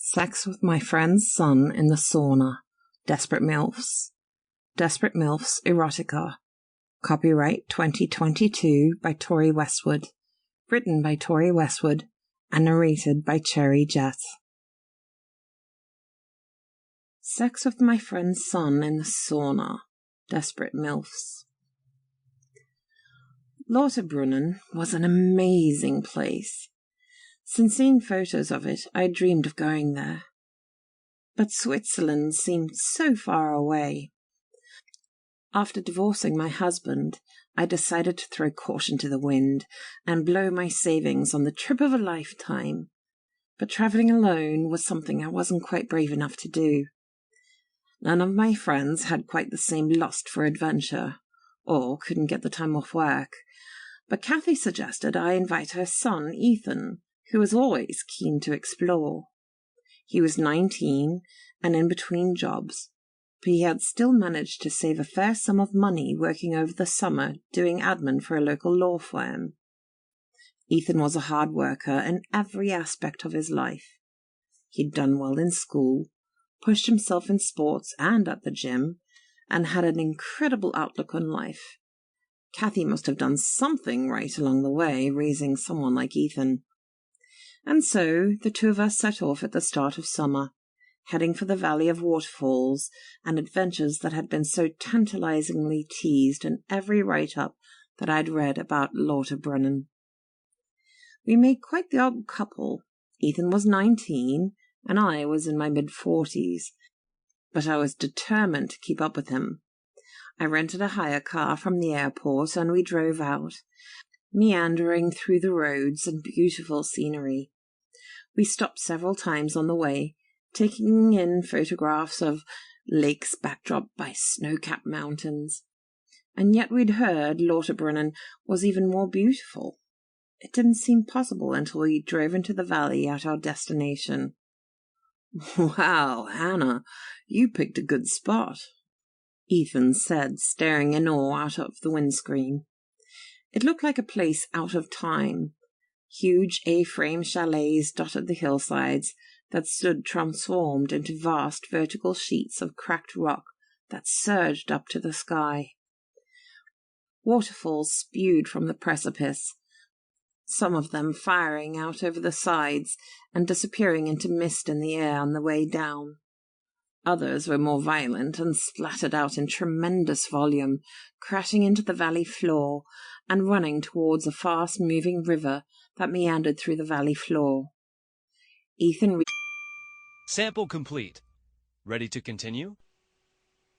Sex with my friend's son in the sauna. Desperate MILFs. Desperate MILFs Erotica. Copyright 2022 by Tori Westwood. Written by Tori Westwood and narrated by Jett. Sex with my friend's son in the sauna. Desperate MILFs. Lauterbrunnen was an amazing place. Since seeing photos of it, I dreamed of going there. But Switzerland seemed so far away. After divorcing my husband, I decided to throw caution to the wind and blow my savings on the trip of a lifetime. But travelling alone was something I wasn't quite brave enough to do. None of my friends had quite the same lust for adventure, or couldn't get the time off work. But Kathy suggested I invite her son, Ethan, who was always keen to explore. He was 19 and in between jobs, but he had still managed to save a fair sum of money working over the summer doing admin for a local law firm. Ethan was a hard worker in every aspect of his life. He'd done well in school, pushed himself in sports and at the gym, and had an incredible outlook on life. Kathy must have done something right along the way, raising someone like Ethan. And so the two of us set off at the start of summer, heading for the Valley of Waterfalls and adventures that had been so tantalizingly teased in every write-up that I'd read about Lauterbrunnen. We made quite the odd couple. Ethan was 19, and I was in my mid-40s, but I was determined to keep up with him. I rented a hire car from the airport, and we drove out, meandering through the roads and beautiful scenery. We stopped several times on the way, taking in photographs of lakes backdropped by snow-capped mountains. And yet we'd heard Lauterbrunnen was even more beautiful. It didn't seem possible until we drove into the valley at our destination. "Wow, Hannah, you picked a good spot," Ethan said, staring in awe out of the windscreen. It looked like a place out of time. Huge A-frame chalets dotted the hillsides that stood transformed into vast vertical sheets of cracked rock that surged up to the sky. Waterfalls spewed from the precipice, some of them firing out over the sides and disappearing into mist in the air on the way down. Others were more violent and splattered out in tremendous volume, crashing into the valley floor and running towards a fast-moving river that meandered through the valley floor. Ethan Sample complete. Ready to continue?